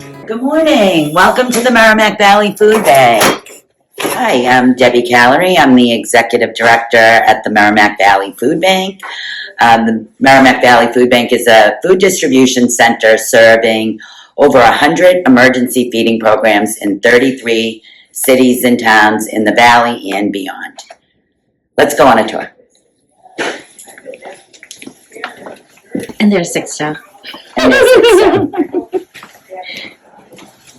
Good morning. Welcome to the Merrimack Valley Food Bank. Hi, I'm Debbie Callery. I'm the Executive Director at the Merrimack Valley Food Bank. The Merrimack Valley Food Bank is a food distribution center serving over 100 emergency feeding programs in 33 cities and towns in the valley and beyond. Let's go on a tour. And there's Sixto.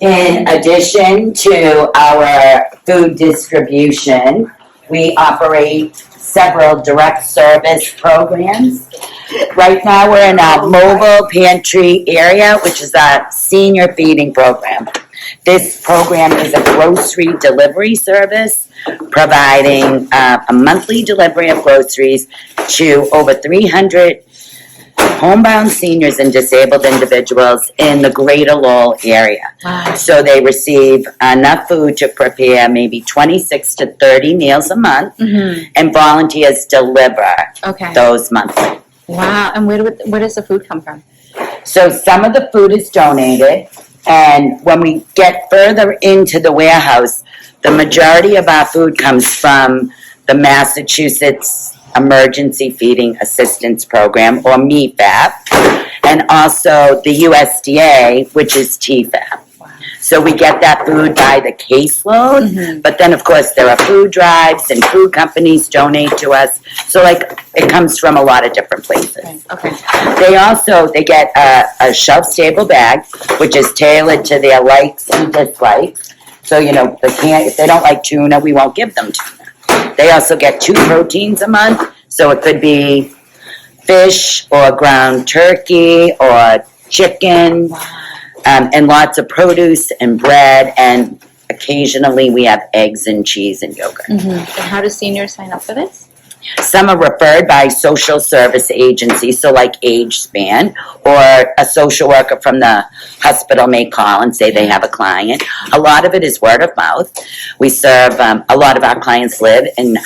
In addition to our food distribution, we operate several direct service programs. Right now, we're in our mobile pantry area, which is our senior feeding program. This program is a grocery delivery service, providing a monthly delivery of groceries to over 300 homebound seniors and disabled individuals in the greater Lowell area. Wow. So they receive enough food to prepare maybe 26 to 30 meals a month, and volunteers deliver those monthly. Wow. And where does the food come from? So some of the food is donated, and when we get further into the warehouse, the majority of our food comes from the Massachusetts Emergency Feeding Assistance Program, or MEFAP, and also the USDA, which is TFAP. So we get that food by the caseload, but then of course there are food drives and food companies donate to us. So it comes from a lot of different places. Okay. They get a shelf-stable bag, which is tailored to their likes and dislikes. So, if they don't like tuna, we won't give them tuna. They also get 2 proteins a month, so it could be fish or ground turkey or chicken, and lots of produce and bread, and occasionally we have eggs and cheese and yogurt. And how do seniors sign up for this? Some are referred by social service agencies, so like Age Span, or a social worker from the hospital may call and say they have a client. A lot of it is word of mouth. We serve, a lot of our clients live in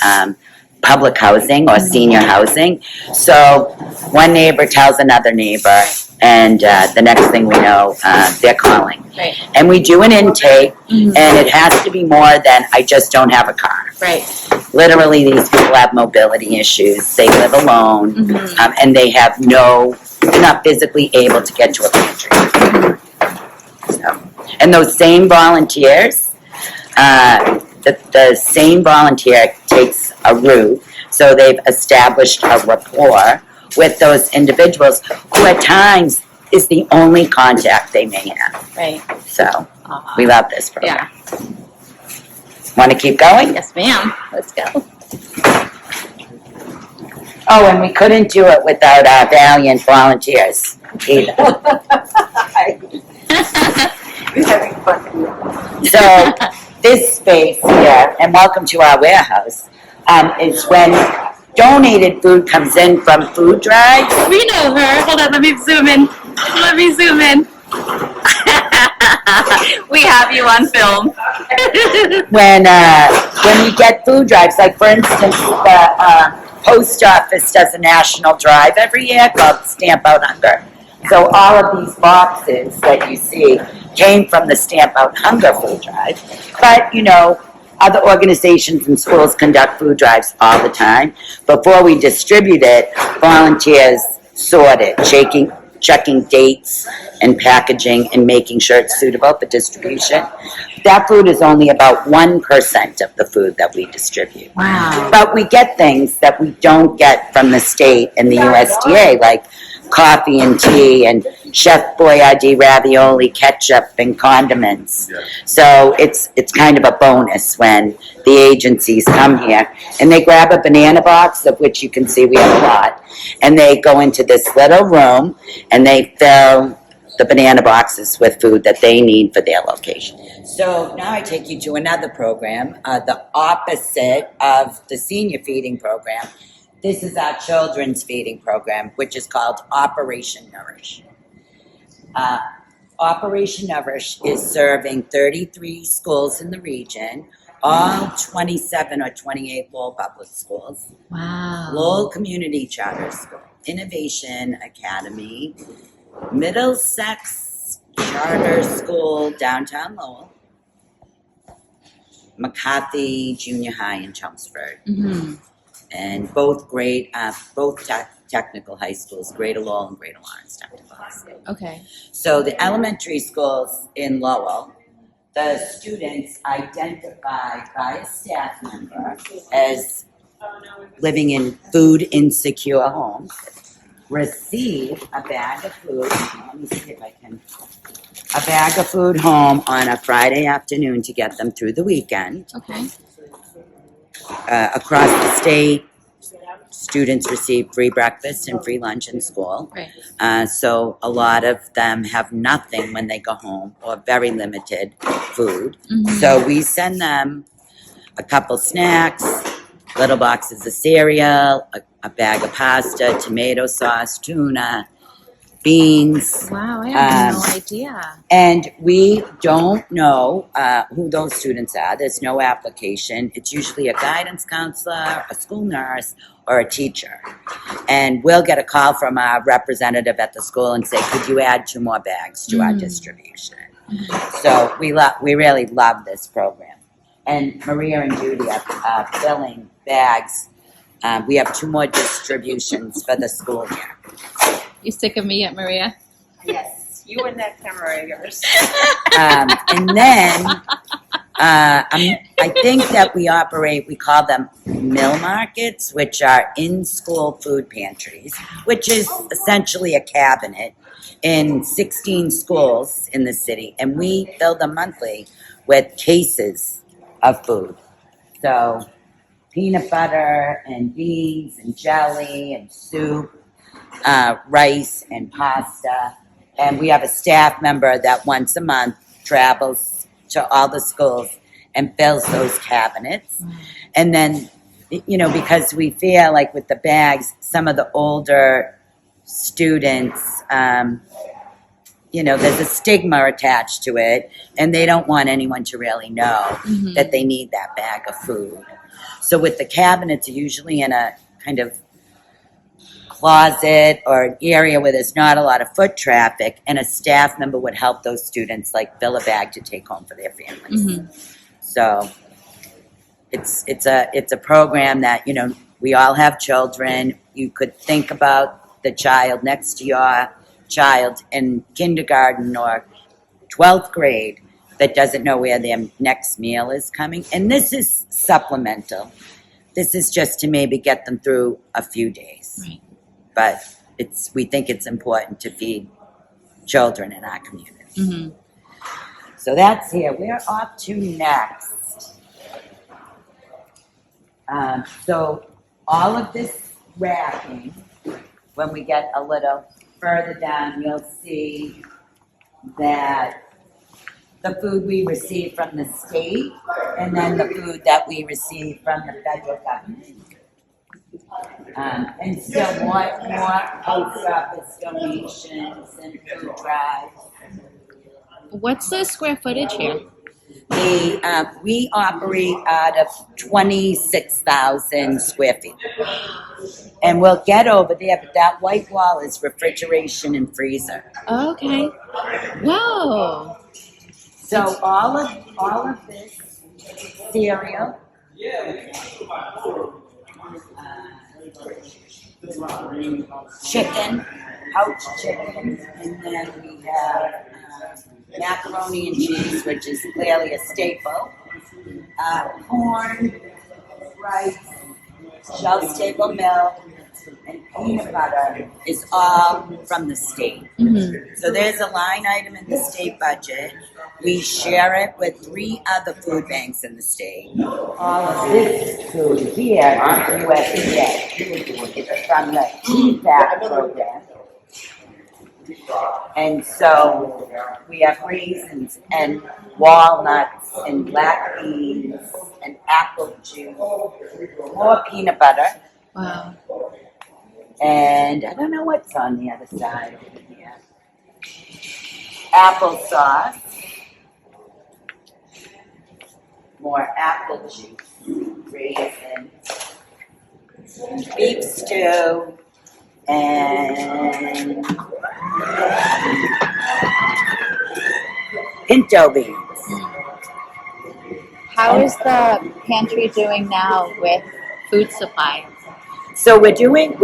public housing or senior housing. So one neighbor tells another neighbor, and the next thing we know, they're calling. Right. And we do an intake, and it has to be more than I just don't have a car. Right. Literally, these people have mobility issues. They live alone, and they have they're not physically able to get to a pantry. So, and those same volunteers, the same volunteer takes a route, so they've established a rapport with those individuals who at times is the only contact they may have. Right. So, we love this program. Yeah. Want to keep going? Yes, ma'am. Let's go. Oh, and we couldn't do it without our valiant volunteers either. So this space here, and welcome to our warehouse, is when donated food comes in from food drives. We know her. Hold on, let me zoom in. We have you on film. When we get food drives, like for instance, the post office does a national drive every year called Stamp Out Hunger. So all of these boxes that you see came from the Stamp Out Hunger food drive. But, other organizations and schools conduct food drives all the time. Before we distribute it, volunteers sort it, checking dates and packaging and making sure it's suitable for distribution. That food is only about 1% of the food that we distribute. Wow. But we get things that we don't get from the state and the USDA, like coffee and tea and Chef Boyardee ravioli, ketchup, and condiments. So it's kind of a bonus when the agencies come here and they grab a banana box, of which you can see we have a lot, and they go into this little room and they fill the banana boxes with food that they need for their location. So now I take you to another program, the opposite of the senior feeding program. This is our children's feeding program, which is called Operation Nourish. Operation Nourish is serving 33 schools in the region, all 27 or 28 Lowell public schools. Wow. Lowell Community Charter School, Innovation Academy, Middlesex charter school downtown Lowell, McCarthy Junior High in Chelmsford, Mm-hmm. and both technical high schools, Greater Lowell and Greater Lawrence Technical High School. Okay. So the elementary schools in Lowell, the students identified by a staff member as living in food insecure homes receive a bag of food. Let me see if I can. A bag of food home on a Friday afternoon to get them through the weekend. Okay. Across the state, students receive free breakfast and free lunch in school. Right. So a lot of them have nothing when they go home or very limited food. Mm-hmm. So we send them a couple snacks, little boxes of cereal, a bag of pasta, tomato sauce, tuna, beans. Wow, I had no idea. And we don't know who those students are. There's no application. It's usually a guidance counselor, a school nurse, or a teacher. And we'll get a call from our representative at the school and say, could you add 2 more bags to our distribution? So we really love this program. And Maria and Judy are filling bags. We have 2 more distributions for the school year. You sick of me yet, Maria? Yes, you and that camera of yours. And then I think that we call them mill markets, which are in-school food pantries, which is essentially a cabinet in 16 schools in the city. And we fill them monthly with cases of food. So peanut butter and beans and jelly and soup. Rice and pasta, and we have a staff member that once a month travels to all the schools and fills those cabinets. And then, because we feel like with the bags, some of the older students, there's a stigma attached to it, and they don't want anyone to really know that they need that bag of food. So with the cabinets, are usually in a kind of closet or an area where there's not a lot of foot traffic, and a staff member would help those students fill a bag to take home for their families. So it's a program that we all have children. You could think about the child next to your child in kindergarten or 12th grade that doesn't know where their next meal is coming, and this is supplemental. This is just to maybe get them through a few days. Right. But we think it's important to feed children in our community. So that's here. We're off to next. So all of this racking, when we get a little further down, you'll see that the food we receive from the state and then the food that we receive from the federal government. And still more post office donations and food drives. What's the square footage here? We operate out of 26,000 square feet. And we'll get over there, but that white wall is refrigeration and freezer. Okay. Whoa. So all of this cereal, chicken, pouch chicken, and then we have macaroni and cheese, which is clearly a staple. Corn, rice, shelf-stable milk, and peanut butter is all from the state. So there's a line item in the state budget. We share it with 3 other food banks in the state. All of this food here is USDA. It's from the TFAC program. And so we have raisins and walnuts and black beans and apple juice, more peanut butter. Wow. And I don't know what's on the other side over here. Applesauce. More apple juice, raisins, beef stew, and pinto beans. How is the pantry doing now with food supply? So we're doing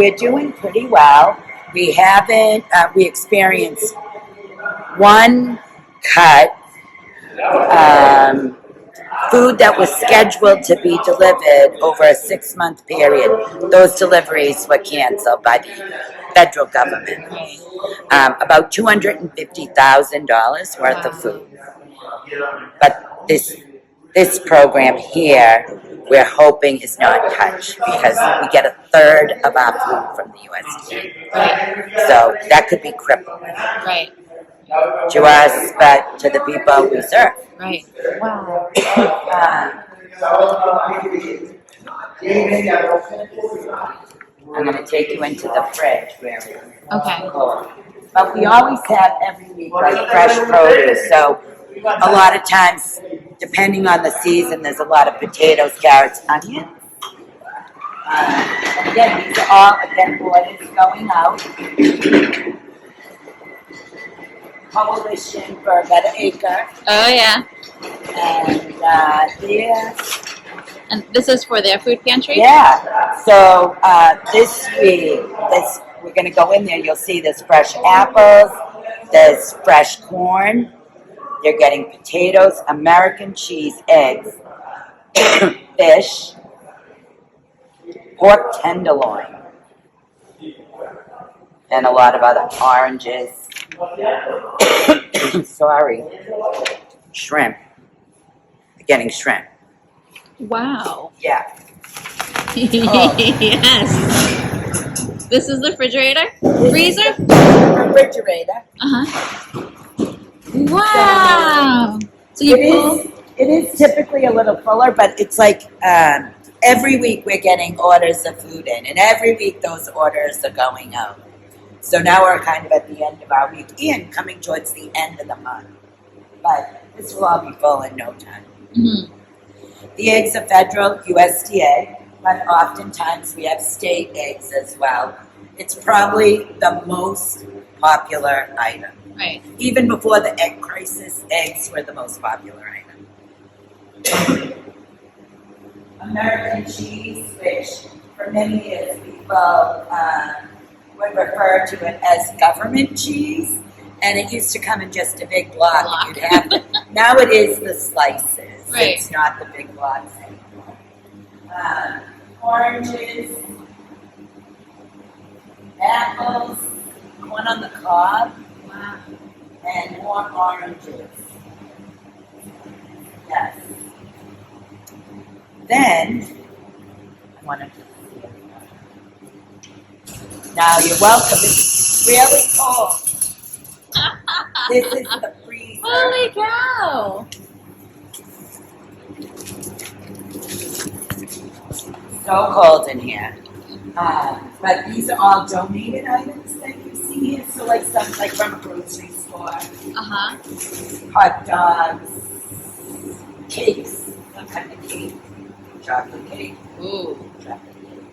pretty well. We haven't we experienced one cut. Food that was scheduled to be delivered over a 6-month period. Those deliveries were canceled by the federal government. About $250,000 worth of food. But this program here, we're hoping is not touched because we get a third of our food from the USDA. Right. So that could be crippling Right. to us, but to the people we serve. Right. Wow. I'm going to take you into the fridge where it's Okay. cold. But we always have every week like fresh produce. So a lot of times, depending on the season, there's a lot of potatoes, carrots, onions. And again, these are all orders going out. Coalition for a Better Acre. Oh yeah. And there. And this is for their food pantry? Yeah. So this week, we're going to go in there. You'll see there's fresh apples, there's fresh corn. They're getting potatoes, American cheese, eggs, fish, pork tenderloin, and a lot of other oranges. Sorry, shrimp. They're getting shrimp. Wow. Yeah. Yes. This is the refrigerator? Freezer? Refrigerator. Uh-huh. Wow. So you pull. It is typically a little fuller, but it's like every week we're getting orders of food in, and every week those orders are going out. So now we're kind of at the end of our week and coming towards the end of the month. But this will all be full in no time. Mm-hmm. The eggs are federal, USDA, but oftentimes we have state eggs as well. It's probably the most popular item. Right. Even before the egg crisis, eggs were the most popular item. American cheese, which for many years people would refer to it as government cheese, and it used to come in just a big block. You'd have to, now it is the slices. Right. It's not the big blocks anymore. Oranges, apples, corn on the cob. Wow. And more oranges. Yes. Then, I wanted to see it. Now, you're welcome. It's really cold. This is the freezer. Holy cow. So cold in here. But these are all donated items that you see here. So like stuff like from a grocery store. Uh-huh. Hot dogs, cakes, some kind of cake, chocolate cake. Ooh. Chocolate cake.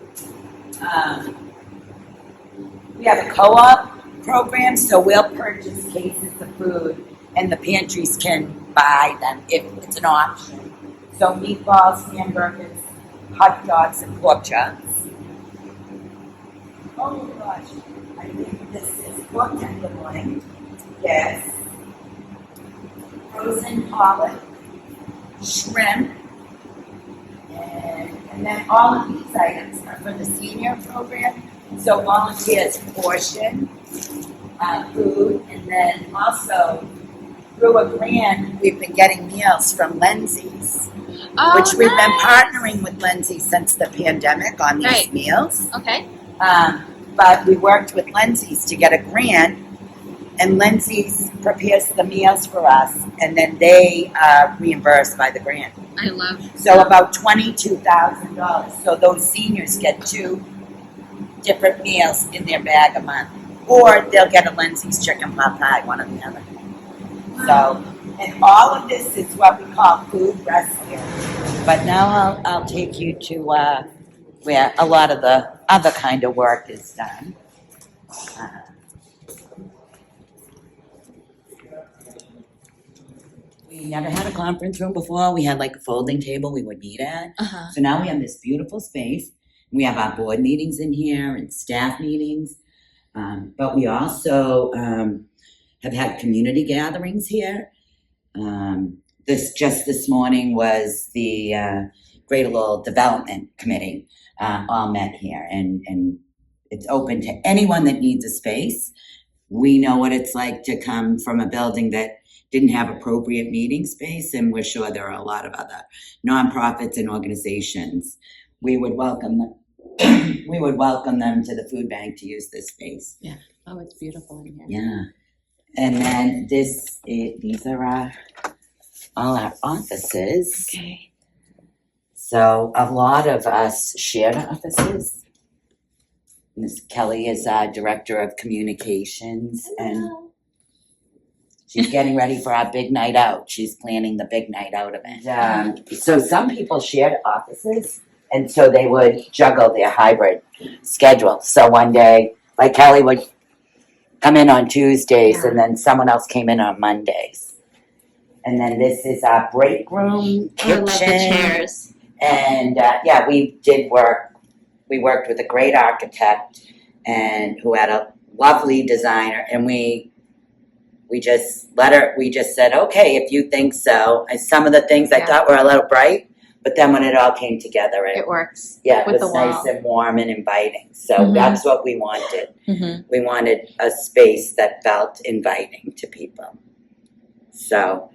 We have a co-op program, so we'll purchase cases of food and the pantries can buy them if it's an option. So meatballs, hamburgers, hot dogs, and pork chops. Oh my gosh, I think this is pork tenderloin. Yes. Frozen pollock, shrimp, and then all of these items are for the senior program. So volunteers portion food, and then also through a grant, we've been getting meals from Lindsay's, which we've been partnering with Lindsay since the pandemic on these meals. Okay. But we worked with Lindsay's to get a grant, and Lindsay's prepares the meals for us, and then they are reimbursed by the grant. I love it. So about $22,000. So those seniors get 2 different meals in their bag a month, or they'll get a Lindsay's chicken pot pie, one or the other. So, and all of this is what we call food rescue. But now I'll take you to where a lot of the other kind of work is done. we never had a conference room before. We had like a folding table we would meet at. Uh-huh. So now we have this beautiful space. We have our board meetings in here and staff meetings. But we also have had community gatherings here. This morning was the Greater Lowell Development Committee all met here, and it's open to anyone that needs a space. We know what it's like to come from a building that didn't have appropriate meeting space, and we're sure there are a lot of other nonprofits and organizations. We would welcome them. We would welcome them to the food bank to use this space. Yeah. Oh, it's beautiful in here. Yeah. And then these are all our offices. Okay. So a lot of us shared offices. Ms. Kelly is our Director of Communications, and she's getting ready for our big night out. She's planning the big night out event. So some people shared offices, and so they would juggle their hybrid schedule. So one day, like Kelly would come in on Tuesdays, and then someone else came in on Mondays. And then this is our break room, kitchen. I love the chairs. And we did work. We worked with a great architect and who had a lovely designer, and we just said, okay, if you think so. And some of the things I thought were a little bright, but then when it all came together, it works. Yeah, with it was the wall. nice and warm and inviting. So that's what we wanted. Mm-hmm. We wanted a space that felt inviting to people. So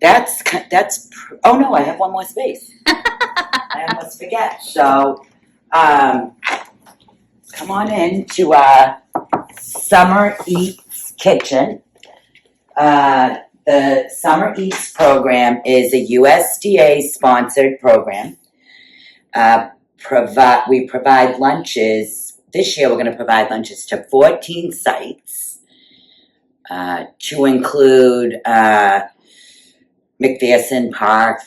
oh no, I have one more space. I almost forget. So come on in to Summer Eats Kitchen. The Summer Eats program is a USDA sponsored program. We provide lunches. This year we're going to provide lunches to 14 sites to include McPherson Park,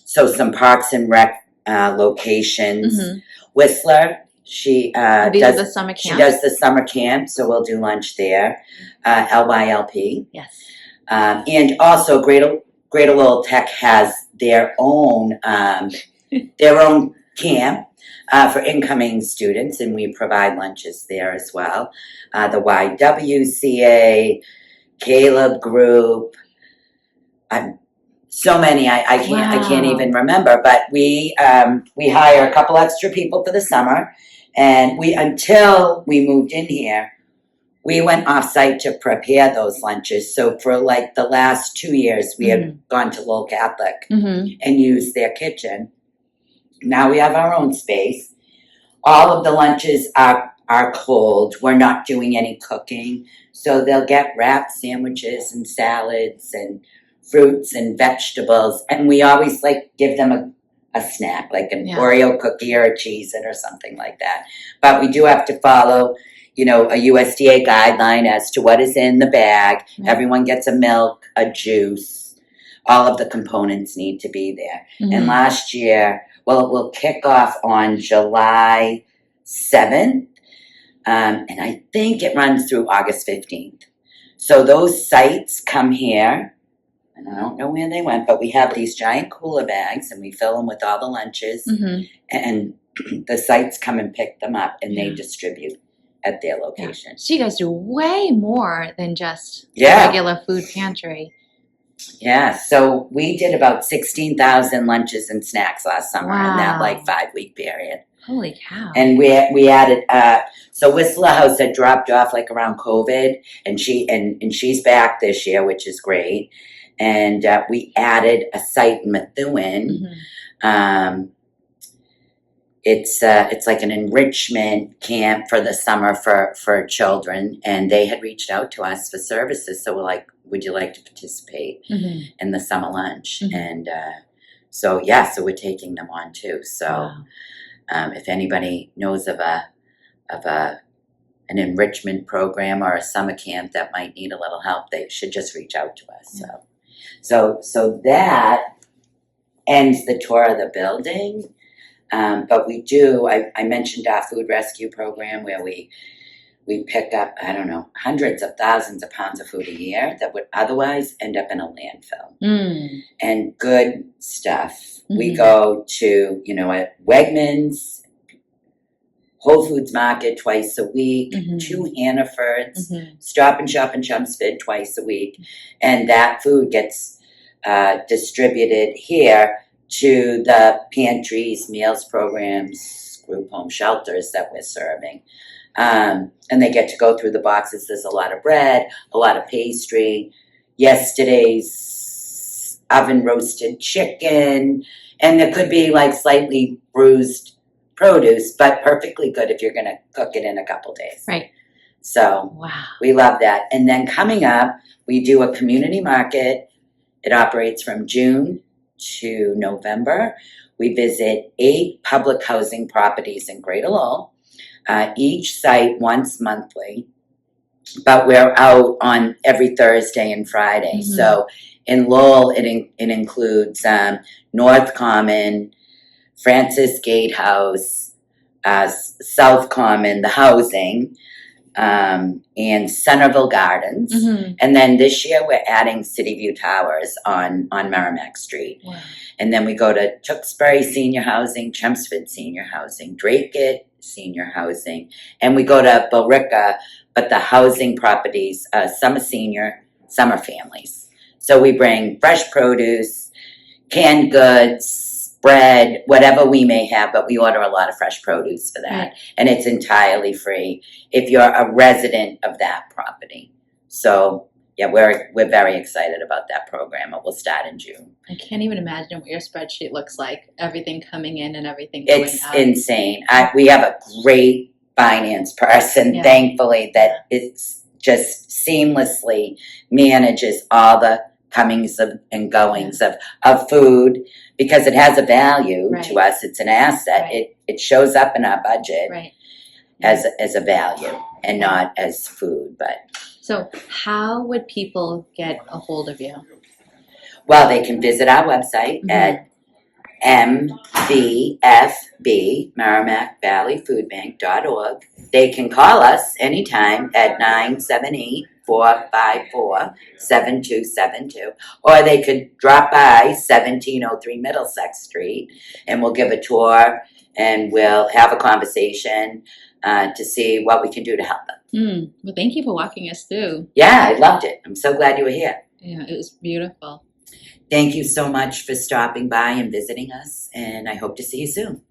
so some parks and rec locations. Mm-hmm. Whistler, she does the summer camp. She does the summer camp, so we'll do lunch there. LYLP. Yes. And also Greater Lowell Tech has their own camp for incoming students, and we provide lunches there as well. The YWCA, Caleb Group, so many I can't even remember. But we hire a couple extra people for the summer, and until we moved in here, we went off-site to prepare those lunches. So for like the last 2 years, we had gone to Lowell Catholic and used their kitchen. Now we have our own space. All of the lunches are cold. We're not doing any cooking. So they'll get wrapped sandwiches and salads and fruits and vegetables. And we always give them a snack, like an Oreo cookie or a Cheez-It or something like that. But we do have to follow a USDA guideline as to what is in the bag. Mm-hmm. Everyone gets a milk, a juice. All of the components need to be there. Mm-hmm. And last year, it will kick off on July 7th. And I think it runs through August 15th. So those sites come here, and I don't know where they went, but we have these giant cooler bags, and we fill them with all the lunches. Mm-hmm. And the sites come and pick them up, and they distribute at their location. Yeah. So you guys do way more than just a regular food pantry. Yeah, so we did about 16,000 lunches and snacks last summer in that 5-week period. Holy cow. And we added, so Whistler House had dropped off around COVID, and she's back this year, which is great. And we added a site in Methuen. Mm-hmm. It's like an enrichment camp for the summer for children, and they had reached out to us for services. So we're like, would you like to participate in the summer lunch? Mm-hmm. And so we're taking them on too. So if anybody knows of an enrichment program or a summer camp that might need a little help, they should just reach out to us. Yeah. So that ends the tour of the building. But we do, I mentioned our food rescue program where we we pick up, I don't know, hundreds of thousands of pounds of food a year that would otherwise end up in a landfill. And good stuff. We go to, at Wegmans, Whole Foods Market twice a week, to Hannaford's, Stop and Shop in Chelmsford twice a week. And that food gets distributed here to the pantries, meals programs, group home shelters that we're serving. And they get to go through the boxes. There's a lot of bread, a lot of pastry, yesterday's oven roasted chicken, and there could be like slightly bruised produce, but perfectly good if you're going to cook it in a couple days. Right. So we love that. And then coming up, we do a community market. It operates from June to November. We visit 8 public housing properties in Greater Lowell. Each site once monthly, but we're out on every Thursday and Friday. So in Lowell, it includes North Common, Francis Gatehouse, South Common, the housing, and Centerville Gardens. And then this year we're adding City View Towers on Merrimack Street. Wow. And then we go to Tewksbury Senior Housing, Chelmsford Senior Housing, Drake Senior Housing, and we go to Billerica, but the housing properties, some are senior, some are families. So we bring fresh produce, canned goods, bread, whatever we may have, but we order a lot of fresh produce for that. Right. And it's entirely free if you're a resident of that property. So yeah, we're very excited about that program. It will start in June. I can't even imagine what your spreadsheet looks like. Everything coming in and everything going It's out. insane. We have a great finance person, thankfully, that it's just seamlessly manages all the comings and goings of food, because it has a value to us. It's an asset. It shows up in our budget as a value and not as food. But so how would people get a hold of you? well, they can visit our website at MVFB, Merrimack Valley Food Bank.org. They can call us anytime at 978-454-7272, or they could drop by 1703 Middlesex Street, and we'll give a tour and we'll have a conversation to see what we can do to help them. Well, thank you for walking us through. Yeah, I loved it. I'm so glad you were here. Yeah, it was beautiful. Thank you so much for stopping by and visiting us, and I hope to see you soon.